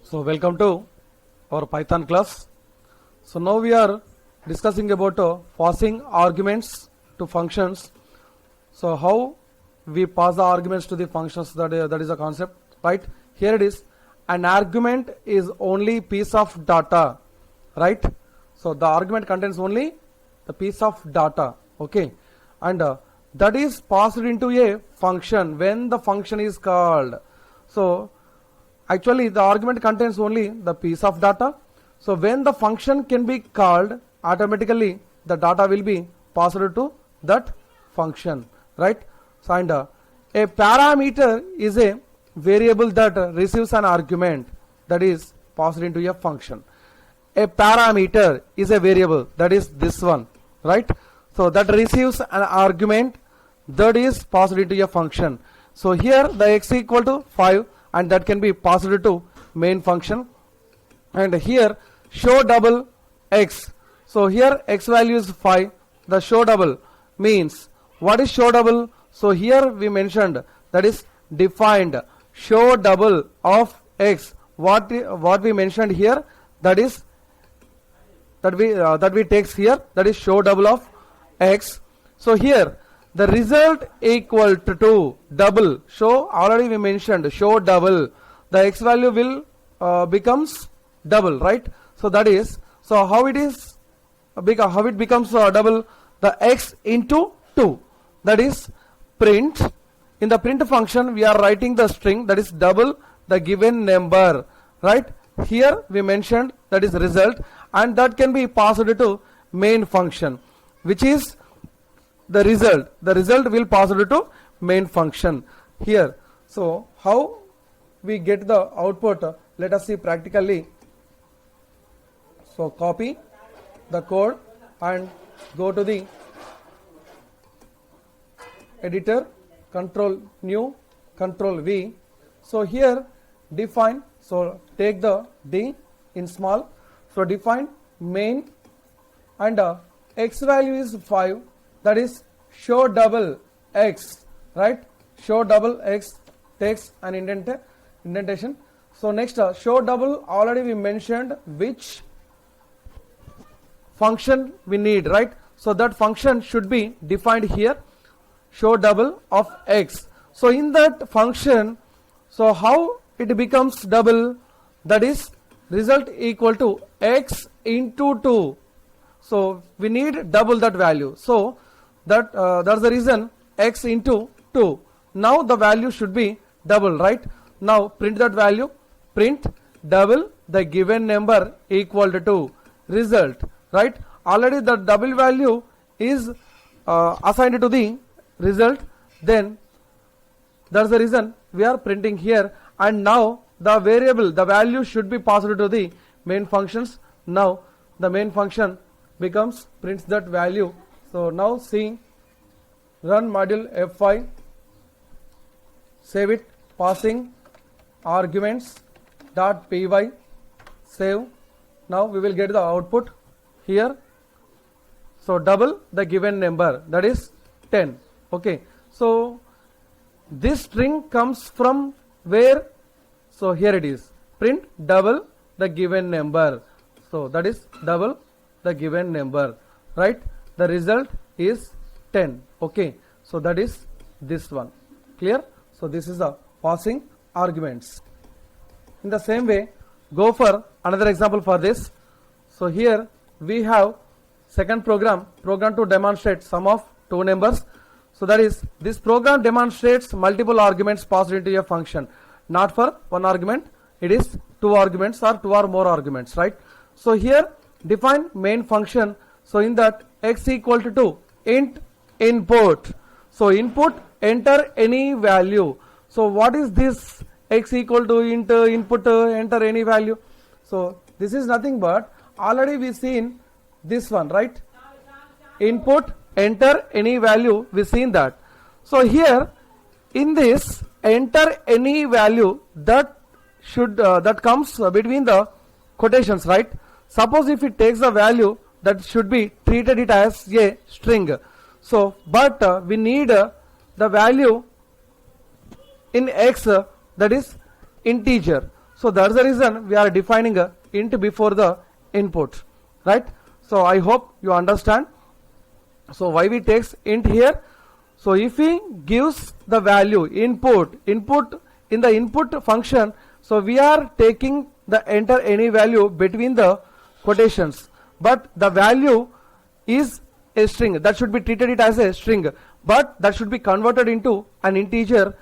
So welcome to our Python class. So now we are discussing about passing arguments to functions. So how we pass the arguments to the functions, that is a concept, right? Here it is. An argument is only piece of data, right? So the argument contains only the piece of data, okay? And that is passed into a function when the function is called. So actually the argument contains only the piece of data. So when the function can be called, automatically the data will be passed to that function, right? So and a parameter is a variable that receives an argument that is passed into a function. A parameter is a variable, that is this one, right? So that receives an argument that is passed into a function. So here the x equal to 5 and that can be passed to main function. And here show double x. So here x value is 5. The show double means, what is show double? So here we mentioned that is defined show double of x. What we mentioned here, that is that we takes here, that is show double of x. So here the result equal to double. So already we mentioned show double. The x value will becomes double, right? So that is, so how it is, how it becomes double? The x into 2. That is print. In the print function we are writing the string, that is double the given number, right? Here we mentioned that is result, and that can be passed to main function, which is the result. The result will pass it to main function here. So how we get the output? Let us see practically. So copy the code and go to the editor, control new, control V. So here define, so take the D in small, so define main, and x value is 5, that is show double x, right? Show double x takes an indentation. So next show double, already we mentioned which function we need, right? So that function should be defined here, show double of x. So in that function, so how it becomes double? That is result equal to x into 2. So we need double that value. So that's the reason x into 2. Now the value should be double, right? Now print that value, print double the given number equal to result, right? Already the double value is assigned to the result, then that's the reason we are printing here. And now the variable, the value should be passed to the main functions. Now the main function becomes prints that value. So now see, run module F5, save it, passing arguments dot py, save. Now we will get the output here. So double the given number, that is 10. Okay, so this string comes from where? So here it is, print double the given number. So that is double the given number, right? The result is 10. Okay, so that is this one. Clear? So this is the passing arguments. In the same way, go for another example for this. So here we have second program to demonstrate sum of two numbers. So that is, this program demonstrates multiple arguments passed into a function, not for one argument, it is two arguments or two or more arguments, right? So here define main function. So in that x equal to int input. So input, enter any value. So what is this x equal to int input enter any value? So this is nothing but already we seen this one, right? Input, enter any value, we seen that. So here in this enter any value, that should that comes between the quotations, right? Suppose if it takes the value, that should be treated it as a string. So but we need the value in x, that is integer. So that's the reason we are defining a int before the input, right? So I hope you understand. So why we takes int here? So if we gives the value input in the input function, so we are taking the enter any value between the quotations, but the value is a string that should be treated it as a string, but that should be converted into an integer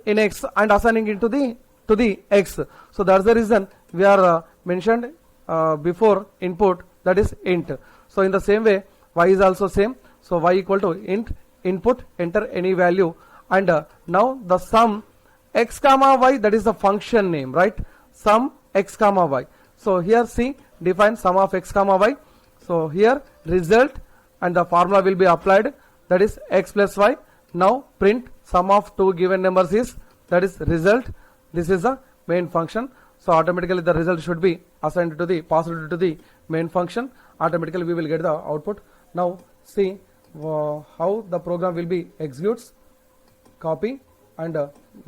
in x and assigning it to the x. So that's the reason we are mentioned before input, that is int. So in the same way y is also same. So y equal to int input enter any value, and now the sum x comma y, that is the function name, right? Sum x comma y. So here see, define sum of x comma y. So here result, and the formula will be applied, that is x plus y. Now print sum of two given numbers is, that is result. This is the main function. So automatically the result should be assigned to the passed to the main function. Automatically we will get the output. Now see how the program will be executes. Copy and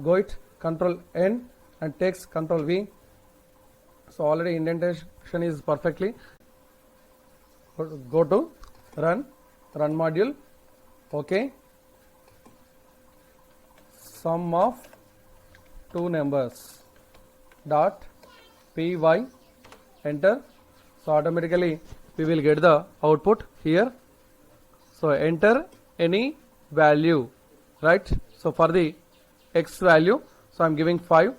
go it control N and takes control V. So already indentation is perfectly. Go to run module. Okay. Sum of two numbers dot py, enter. So automatically we will get the output here. So enter any value, right? So for the x value, so I'm giving 5,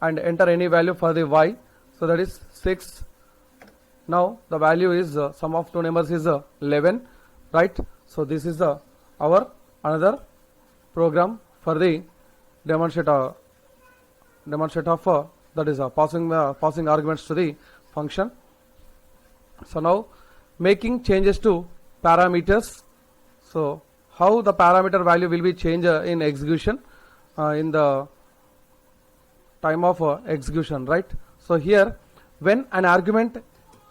and enter any value for the y, so that is 6. Now the value is sum of two numbers is 11, right? So this is our another program for the demonstrator of that is passing arguments to the function. So now making changes to parameters. So how the parameter value will be changed in execution in the time of execution, right? So here when an argument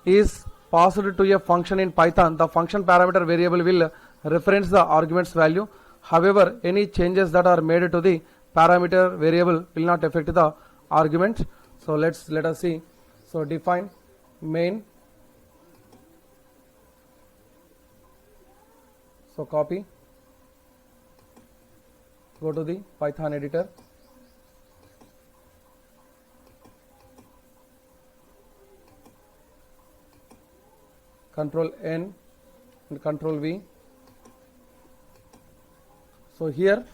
is passed to a function in Python, the function parameter variable will reference the argument's value. However, any changes that are made to the parameter variable will not affect the argument. So let us see. So define main. So copy, go to the Python editor, control N and control V. So here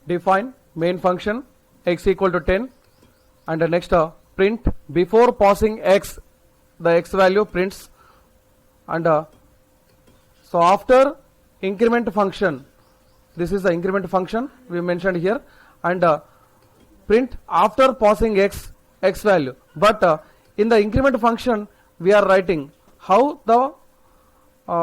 define main function x equal to 10, and the next print before passing x, the x value prints, and so after increment function, this is the increment function we mentioned here, and print after passing x value, but in the increment function we are writing how the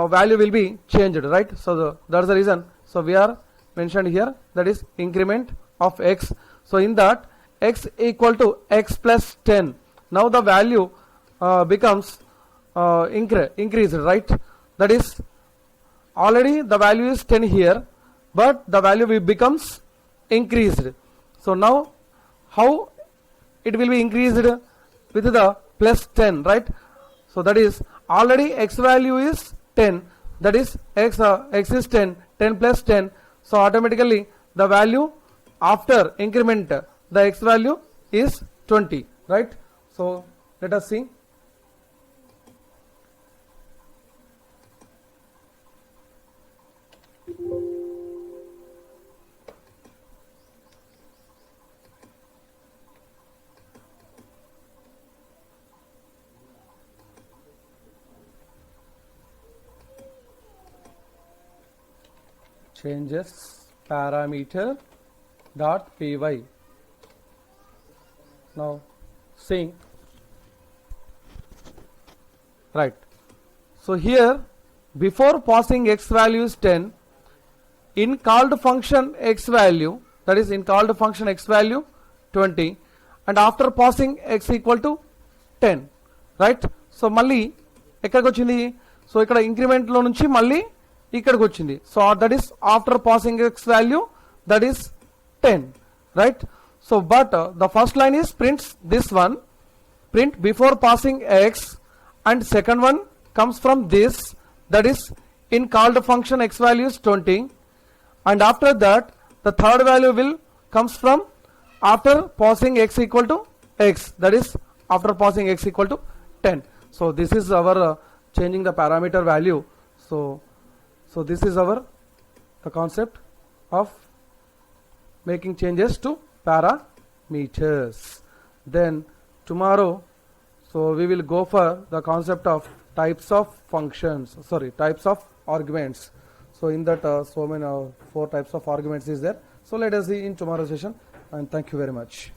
value will be changed, right? So that's the reason. So we are mentioned here, that is increment of x. So in that x equal to x plus 10. Now the value becomes increased, right? That is already the value is 10 here, but the value becomes increased. So now how it will be increased with the plus 10, right? So that is already x value is 10, that is x is 10 plus 10. So automatically the value after increment, the x value is 20, right? So let us see. Changes parameter dot py. Now see, right? So here before passing x value is 10, in called function x value, that is in called function x value 20, and after passing x equal to 10, right? So మళ్ళీ ఎక్కడికి వచ్చింది? So ఇక్కడ increment లో నుంచి మళ్ళీ ఇక్కడికి వచ్చింది. So that is after passing X value, that is 10, right? So but the first line is prints this one, print before passing x, and second one comes from this, that is in called function x value is 20, and after that the third value will comes from after passing x equal to x, that is after passing x equal to 10. So this is our changing the parameter value. So this is our the concept of making changes to parameters. Then tomorrow, so we will go for the concept of types of functions, types of arguments. So in that so many 4 types of arguments is there. So let us see in tomorrow's session, and thank you very much.